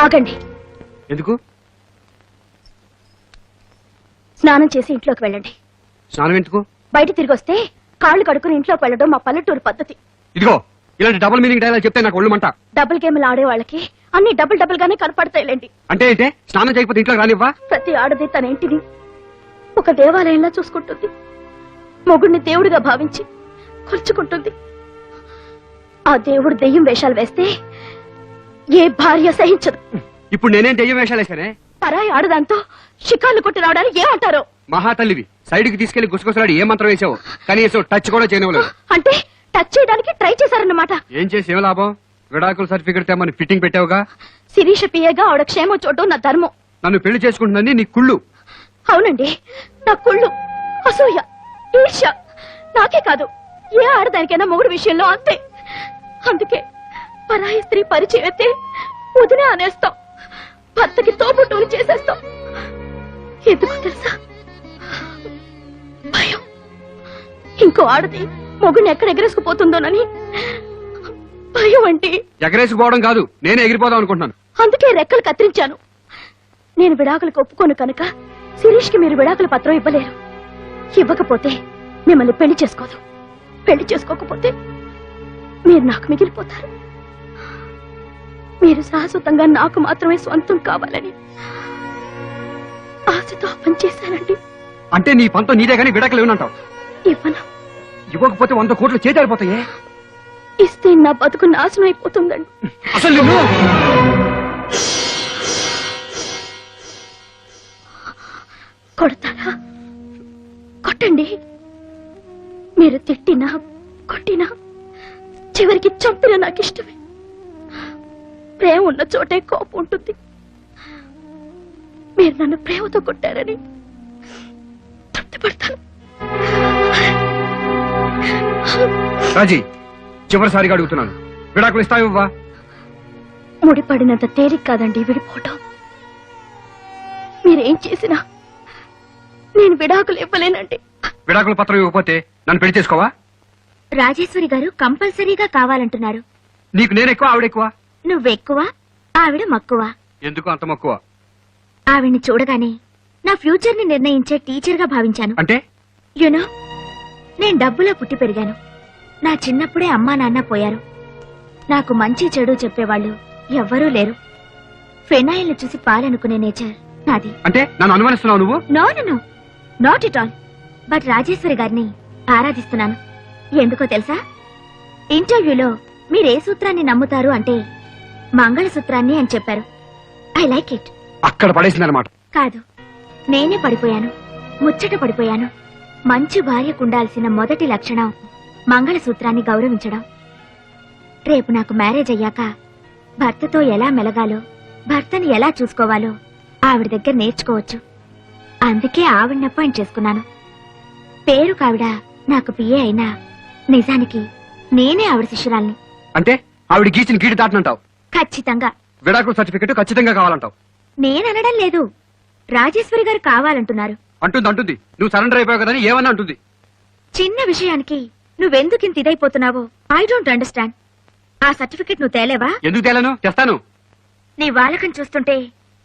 ఆగండి. ఎందుకు? స్నానం చేసి ఇంట్లోకి వెళ్ళండి. స్నానం ఎందుకు? బయట తిరిగి వస్తే కాళ్ళు కడుకుని ఇంట్లోకి వెళ్ళడం మా పల్లెటూరు పద్ధతి. ఇదిగో ఇలాంటి డబుల్ మీనింగ్ డైలాగ్ చెప్తే నాకు ఒళ్ళు మంట. డబుల్ గేమ్లు ఆడే వాళ్ళకి అన్ని డబుల్ డబుల్ గానే కనపడతాయిలేండి. అంటే అయితే స్నానం చేయకపోతే ఇంట్లో రానివ్వా? ప్రతి ఆడది తన ఇంటిని ఒక దేవాలయంలా చూసుకుంటుంది. మొగుడిని దేవుడిగా భావించి కొలుచుకుంటుంది. ఆ దేవుడు దెయ్యం వేషాలు వేస్తే ఏ భార్య సహించదు. ఇప్పుడు నేనేం దెయ్యం వేషాలు వేశానే? పరాయి ఆడదాంతో షికార్లు కొట్టి రావడానికి ఏమంటారు? మహాతల్లివి సైడ్ కి తీసుకెళ్లి గుసగుసలాడి ఏ మంత్రం వేసావు? కనీసం టచ్ కూడా చేయనివ్వలేదు. అంటే టచ్ చేయడానికి ట్రై చేశారన్నమాట. ఏం చేసి ఏం లాభం? విడాకుల సర్టిఫికెట్ తెమ్మని ఫిట్టింగ్ పెట్టావుగా. శిరీష పిఏగా ఆవిడ క్షేమం చూడటం నా ధర్మం. నన్ను పెళ్లి చేసుకుంటుందని నీ కుళ్ళు. అవునండి, నా కుళ్ళు, అసూయ, ఈర్ష్య. నాకే కాదు, ఏ ఆడదానికైనా మొగుడు విషయంలో అంతే. అందుకే పరాయి స్త్రీ పరిచయం అయితే వదినే అనేస్తాం, భర్తకి తోబుట్టువులు చేసేస్తాం. ఎందుకు తెలుసా? భయం. ఇంకో ఆడది మొగుడిని ఎక్కడ ఎగరేసుకుపోతుందోనని భయం. అంటే ఎగరేసుకుపోవడం కాదు, నేనే ఎగిరిపోదాం అనుకుంటున్నాను. అందుకే రెక్కలు కత్తిరించాను. నేను విడాకులకు ఒప్పుకోను కనుక శిరీష్ కి మీరు విడాకుల పత్రం ఇవ్వలేరు. ఇవ్వకపోతే మిమ్మల్ని పెళ్లి చేసుకోదు. పెళ్లి చేసుకోకపోతే మీరు నాకు మిగిలిపోతారు. మీరు శాశ్వతంగా నాకు మాత్రమే సొంతం కావాలని ఆశతో పనిచేశానండి. అంటే నీ పంతం నీదే గానీ విడాకులు ఏమనంటావు? ఇవ్వను. ఇవ్వకపోతే 100 కోట్లు చేతారిపోతాయే. ఇస్తే నా బతుకు నాశనం అయిపోతుందండి. అసలు కొడతారా? కొట్టండి. మీరు తిట్టినా కొట్టినా చివరికి చంపినా నాకు ఇష్టమే. ప్రేమ ఉన్న చోటే కోపం ఉంటుంది. మీరు నన్ను ప్రేమతో కొట్టారని తృప్తిపడతాను. రాజీ, చివరిసారిగా అడుగుతున్నాను, విడాకులు ఇస్తావా? ముడిపడినంత తేలిక కాదండి విడిపోవటం. మీరేం చేసినా నేను విడాకులు ఇవ్వలేనండి. విడాకుల పత్రం ఇవ్వకపోతే నన్ను పెళ్లి చేసుకోవా? రాజేశ్వరి గారు కంపల్సరీగా కావాలంటున్నారు. నీకు నేను ఎక్కువ, ఆవిడ ఎక్కువ? నువ్వెక్కువ, ఆవిడ మక్కువ. ఎందుకు అంత మక్కువ? ఆవిడ్ని చూడగానే నా ఫ్యూచర్ ని నిర్ణయించే టీచర్ గా భావించాను. అంటే యునో, నేను డబ్బులో పుట్టి పెరిగాను. నా చిన్నప్పుడే అమ్మా నాన్న పోయారు. నాకు మంచి చెడు చెప్పేవాళ్ళు ఎవ్వరూ లేరు. ఫెనాయిల్ చూసి పాలనుకునే నేచర్ నాది. అంటే నన్ను అనుమానిస్తున్నావు నువ్వు? No no no, not at all. But Rajeshwari గారిని ఆరాధిస్తున్నాను. ఎందుకో తెలుసా? ఇంటర్వ్యూలో మీరే సూత్రాన్ని నమ్ముతారు అంటే మంగళసూత్రాన్ని అని చెప్పారు. I like it. అక్కడ పడేసిందన్నమాట. కాదు, నేనే పడిపోయాను, ముచ్చట పడిపోయాను. మంచి భార్యకుండాల్సిన మొదటి లక్షణం మంగళసూత్రాన్ని గౌరవించడం. రేపు నాకు మ్యారేజ్ అయ్యాక భర్తతో ఎలా మెలగాలో, భర్తని ఎలా చూసుకోవాలో ఆవిడ దగ్గర నేర్చుకోవచ్చు. అందుకే ఆవిడని అపాయింట్ చేసుకున్నాను. పేరు కావిడ నాకు పిఏ అయినా నిజానికి నేనే ఆవిడ శిష్యురాల్ని. అంటే ఆవిడ గీచిన గీటి దాటనంటావు? ఖచ్చితంగా. విడాకుల సర్టిఫికెట్ ఖచ్చితంగా కావాలంటావు? నేననడం లేదు, రాజేశ్వరి గారు కావాలంటున్నారు. అంటుంది అంటుంది. నువ్వు సరెండర్ అయిపోయావు కదని ఏమన్నా అంటుంది. చిన్న విషయానికి నువ్వెందుకింత ఇదైపోతున్నావో ఐ డోంట్ అండర్స్టాండ్. ఆ సర్టిఫికెట్ నువ్వు తేలేవా? ఎందుకు తేలను? తెస్తాను. నీ వాలకం చూస్తుంటే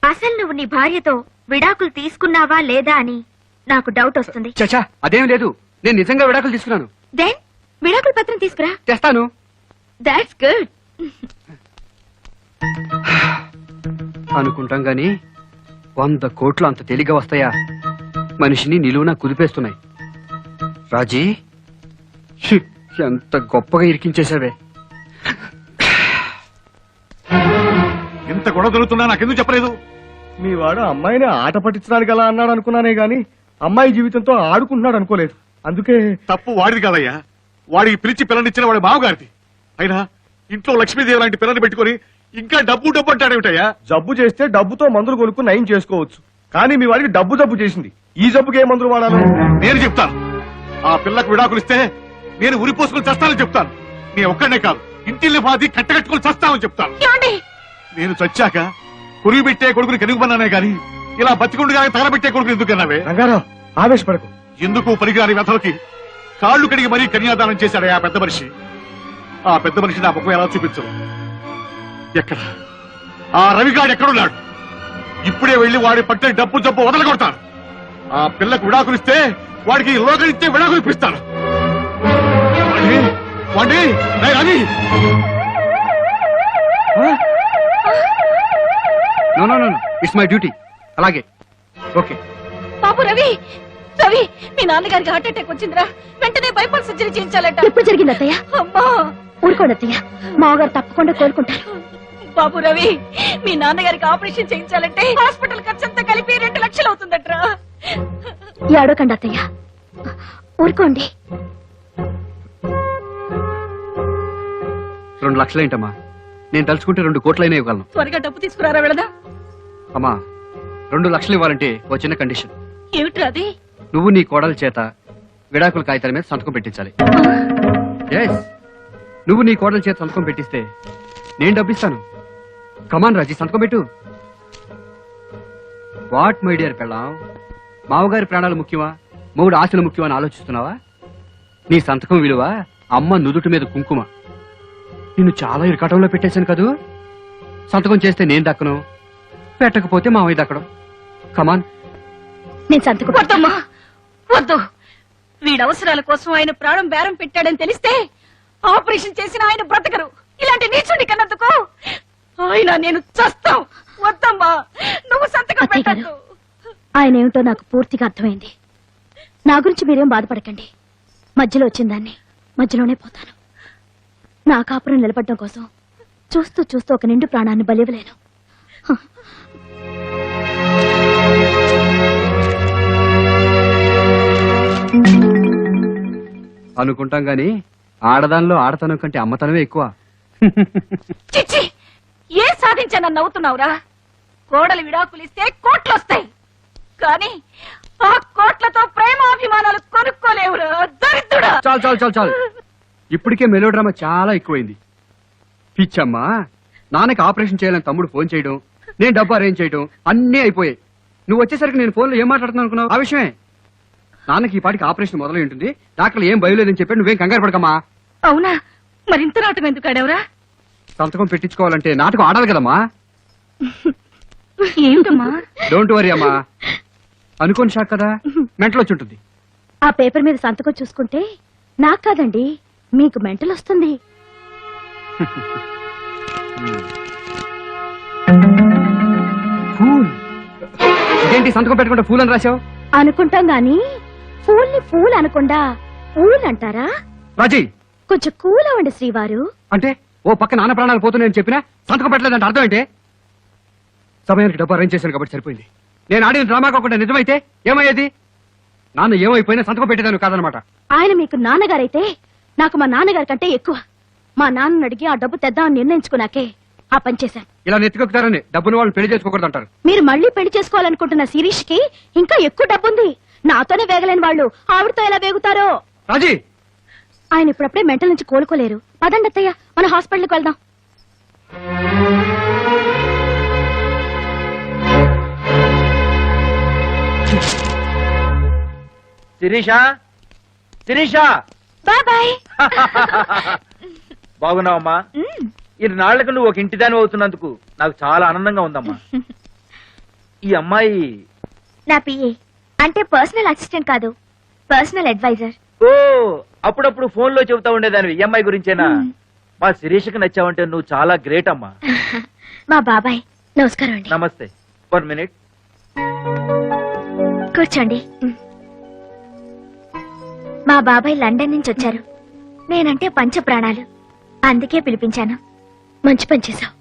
అసలు నువ్వు నీ భార్యతో విడాకులు తీసుకున్నావా లేదా అని నాకు డౌట్ వస్తుంది. చచ్చా, అదేం లేదు. నేను నిజంగా విడాకులు తీసుకున్నాను. దెన్ విడాకుల పత్రం తీసుకురా. తెస్తాను. That's good. అనుకుంటాం గాని 100 కోట్లు అంత తేలిగ్గా వస్తాయా? మనిషిని నిలువునా కుదిపేస్తున్నాయి. రాజీ, ఎంత గొప్పగా ఇరికించేశావే. ఇంత గొడవ జరుగుతున్నా నాకెందుకు చెప్పలేదు? మీ వాడు అమ్మాయిని ఆట పట్టించడానికి అలా అన్నాడు అనుకున్నానే గాని అమ్మాయి జీవితంతో ఆడుకుంటున్నాడు అనుకోలేదు. అందుకే తప్పు వాడిది కాదయ్యా, వాడికి పిలిచి పిల్లనిచ్చిన వాడి బావగారిది. అయినా ఇంట్లో లక్ష్మీదేవి లాంటి పిల్లని పెట్టుకుని ఇంకా డబ్బు డబ్బు అంటాడేమిటయ్యా? జబ్బు చేస్తే డబ్బుతో మందులు కొనుక్కుని నయం చేసుకోవచ్చు, కానీ మీ వాడికి డబ్బు చేసింది. ఈ జబ్బుకి ఏ మందులు వాడాలి? నేను చెప్తాను. ఆ పిల్లకు విడాకులు ఇస్తే నేను ఉరిపోసుకుని చస్తానని చెప్తాను. నేను ఒక్కడనే కాదు, ఇంటిల్ని బాధి కట్టకట్టుకుని చస్తామని చెప్తాను. నేను చచ్చాక కురివి పెట్టే కొడుకుని కనుగొన్నానే గాని ఇలా బతికుండగా తగలబెట్టే కొడుకుని ఎందుకన్నావే? రంగారావు, ఆవేశపడకు. ఎందుకు పనికిరాని వ్యధలకి కాళ్లు కడిగి మరీ కన్యాదానం చేశాడే ఆ పెద్ద మనిషి. ఆ పెద్ద మనిషి నా ముఖం ఎలా చూపించరు? ఎక్కడ ఆ రవిగాడు ఎక్కడున్నాడు? ఇప్పుడే వెళ్లి వాడి పట్టిన డబ్బు జబ్బు వదలగొడతాను. ఆ పిల్లకు విడాకులిస్తే వాడికి లోకలిచ్చే విడాకులు ఇప్పిస్తాను. వాడి Ravi no no no it's my duty. అలాగే ఓకే. బాబు రవి, రవి, మీ నాన్నగారికి హార్ట్ అటాక్ వచ్చిందిరా. వెంటనే బైపాస్ సర్జరీ చేయించాలట. ఎప్పుడు జరిగింది అత్తయ్య? అమ్మా, ఊరుకోండి అత్తయ్య, మామగారు తప్పకుండా కోలుకుంటారు. బాబు రవి, మీ నాన్నగారికి ఆపరేషన్ చేయించాలంటే హాస్పిటల్ ఖర్చంతా కలిపి 2 లక్షలు అవుతుందట్రా. ఏడవకండి అత్తయ్య, ఊరుకోండి. 2 లక్షలేంటమ్మా? నేను తలుచుకుంటే 2 కోట్లైనా ఇవ్వగలను. త్వరగా డబ్బు తీసుకురారా వెళదా. అమ్మా 2 లక్షలు ఇవ్వాలంటే ఓ చిన్న కండిషన్. ఏమిట్రా అది? నువ్వు నీ కోడల చేత విడాకుల కాగితాల మీద సంతకం పెట్టించాలి. ఎస్, నువ్వు నీ కోడల చేత సంతకం పెట్టిస్తే నేను డబ్బిస్తాను. కమాన్ రాజీ, సంతకం పెట్టు. వాట్ మై డియర్ పెళ్ళాం, మావగారి ప్రాణాలు ముఖ్యమా, మొగుడు ఆశలు ముఖ్యమా అని ఆలోచిస్తున్నావా? నీ సంతకం విలువ అమ్మ నుదుటి మీద కుంకుమ. నిన్ను చాలా ఇరకాటంలో పెట్టేశాను కదూ. సంతకం చేస్తే నేను దక్కను, పెట్టకపోతే మావయ్య దక్కడం. కమాన్. నేను సంతకం వద్దమ్మా, వద్దు. వీడి అవసరాల కోసం ఆయన ప్రాణం బేరం పెట్టాడని తెలిస్తే ఆపరేషన్ చేసిన ఆయన బ్రతకరు. ఇలాంటి నీచుడి కన్నందుకు ఆయన నేను చస్తాం. వద్దమ్మా, నువ్వు సంతకం అత్తయ్య గారు, పెట్టద్దు. ఆయన ఏమిటో నాకు పూర్తిగా అర్థమైంది. నా గురించి మీరేం బాధపడకండి. మధ్యలో వచ్చిందాన్ని మధ్యలోనే పోతాను. నా కాపురం నిలబడడం కోసం చూస్తూ చూస్తూ ఒక నిండు ప్రాణాన్ని బలివ్వలేను. అనుకుంటాం గాని ఆడదానిలో ఆడతనం కంటే అమ్మతనమే ఎక్కువ. చిచ్చి, ఏ సాధించానని నవ్వుతున్నావురా? కోడలు విడాకులిస్తే కోట్లు వస్తాయి, కానీ ఆ కోట్లతో ప్రేమాభిమానాలు కొనుక్కోలేవురా దరిద్రుడా. చాలు చాలు చాలు చాలు, ఇప్పటికే మెలో డ్రామా చాలా ఎక్కువైంది. పిచ్చమ్మా, నాన్నకి ఆపరేషన్ చేయాలని తమ్ముడు ఫోన్ చేయడం, నేను డబ్బు అరేంజ్ చేయడం అన్నీ అయిపోయాయి. నువ్వు వచ్చేసరికి నేను ఫోన్లో ఏం మాట్లాడుతున్నాను అనుకున్నావు? ఆ విషయమే. నాన్నకి ఈ పాటికి ఆపరేషన్ మొదలై ఉంటుంది, డాక్టర్లు ఏం భయలేదని చెప్పాడు. నువ్వేం కంగారు పడకమ్మా. అవునా? మరింత నాటకం ఎందుకు ఆడావురా? సంతకం పెట్టించుకోవాలంటే నాటకం ఆడాలి కదమ్మా. ఏమిటమ్మా? డోంట్ వరీ అమ్మా, అనుకోని షాక్ కదా, మెంటల్ వచ్చి ఉంటుంది. ఆ పేపర్ మీద సంతకం చూసుకుంటే నాకు కాదండి, మీకు మెంటల్ వస్తుంది. ఫూల్. ఇదేంటి సంతకం పెట్టకుండా ఫూల్ అని రాశావు? అనుకుంటాం గాని ఫూల్ని ఫూల్ అనకుండా ఊల్ అంటారా? రాజీ, కొంచెం కూల్ అవ్వండి శ్రీవారు. అంటే ఓ పక్క నాన్న ప్రాణాలు పోతున్నాయని చెప్పినా సంతకం పెట్టలేదంటే అర్థం ఏంటి? సమయానికి డబ్బు అరేంజ్ చేశాను కాబట్టి సరిపోయింది. నేను ఆడిన డ్రామా కాకుండా నిజమైతే ఏమయ్యేది? నాన్న ఏమైపోయినా సంతకం పెట్టేదాను కాదనమాట. ఆయన మీకు నాన్నగారైతే నాకు మా నాన్నగారి కంటే ఎక్కువ. మా నాన్నని అడిగి ఆ డబ్బు తెద్దామని నిర్ణయించుకున్నాకే ఆ పని చేశాను. ఇలా నెత్తికొక్కుతారని డబ్బును వాళ్ళని పెళ్లి చేసుకోకూడదు అంటారు. మీరు మళ్ళీ పెళ్లి చేసుకోవాలనుకుంటున్న శిరీష్ కి ఇంకా ఎక్కువ డబ్బుంది. నాతోనే వేగలేని వాళ్ళు ఆవిడతో ఎలా వేగుతారో. రాజీ, ఆయన ఇప్పుడప్పుడే మెంటల్ నుంచి కోలుకోలేరు. పదండి అత్తయ్య, మన హాస్పిటల్కి వెళ్దాం. శిరీష, శిరీష, బాయ్. బాగున్నావమ్మా? ఇన్నాళ్లకు నువ్వు ఒక ఇంటిదాని అవుతున్నందుకు నాకు చాలా ఆనందంగా ఉందమ్మా. ఈ అమ్మాయి నా పిఏ, అంటే పర్సనల్ అసిస్టెంట్ కాదు, పర్సనల్ అడ్వైజర్. ఓ, అప్పుడప్పుడు ఫోన్ లో చెబుతా ఉండేదాన్ని ఈ అమ్మాయి గురించేనా? మా శిరీషకి నచ్చావంటే నువ్వు చాలా గ్రేట్ అమ్మా. మా బాబాయ్. నమస్కారం అండి. నమస్తే. 1 మినిట్. కూర్చోండి. మా బాబాయ్ లండన్ నుంచి వచ్చారు. నేనంటే పంచ ప్రాణాలు, అందుకే పిలిపించాను. మంచి పని చేశావు.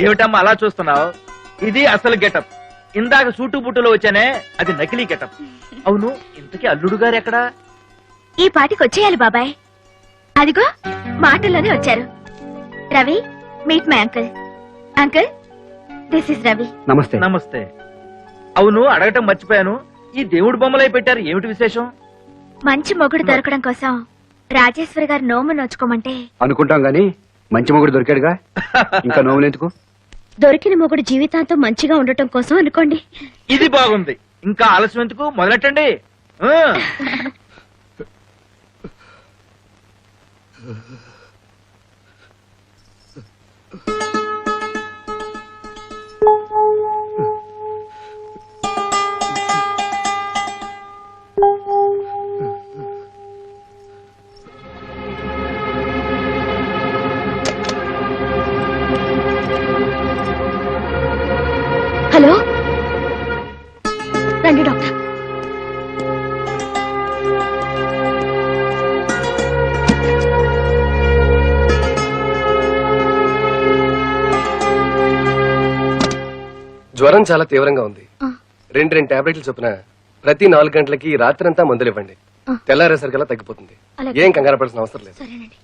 ఏమిటమ్మా అలా చూస్తున్నావు? ఇది అసలు గెటప్. ఇందాక సూటు బుట్టులో వచ్చానే, అది నకిలీ గెటప్. అవును, ఇంతకీ అల్లుడు గారు ఎక్కడా? ఈ పాటికి వచ్చేయాలి బాబాయ్. అదిగో మాటల్లోనే వచ్చారు. Ravi, meet my uncle. Uncle, this is Ravi. నమస్తే. నమస్తే. అవును, అడగటం మర్చిపోయాను, ఈ దేవుడి బొమ్మలై పెట్టారు, ఏమిటి విశేషం? మంచి మొగుడు దొరకడం కోసం రాజేశ్వరి గారు నోము నోచుకోమంటే అనుకుంటాం గాని మంచి మొగుడు దొరికాడుగా, ఇంకా నోములు ఎందుకు? దొరికిన మొగుడు జీవితాంతం మంచిగా ఉండటం కోసం అనుకోండి. ఇది బాగుంది. ఇంకా ఆలస్యం ఎందుకు, మొదలెట్టండి. ఆ. హలో రండి డాక్టర్. జ్వరం చాలా తీవ్రంగా ఉంది. ఆ. 2 టాబ్లెట్లు చొప్పున ప్రతి 4 గంటలకి రాత్రంతా మందులు ఇవ్వండి. ఆ. తెల్లారేసరికల్లా తగ్గిపోతుంది. అలాగే. ఏం కంగారు పడాల్సిన అవసరం లేదు. సరేనండి.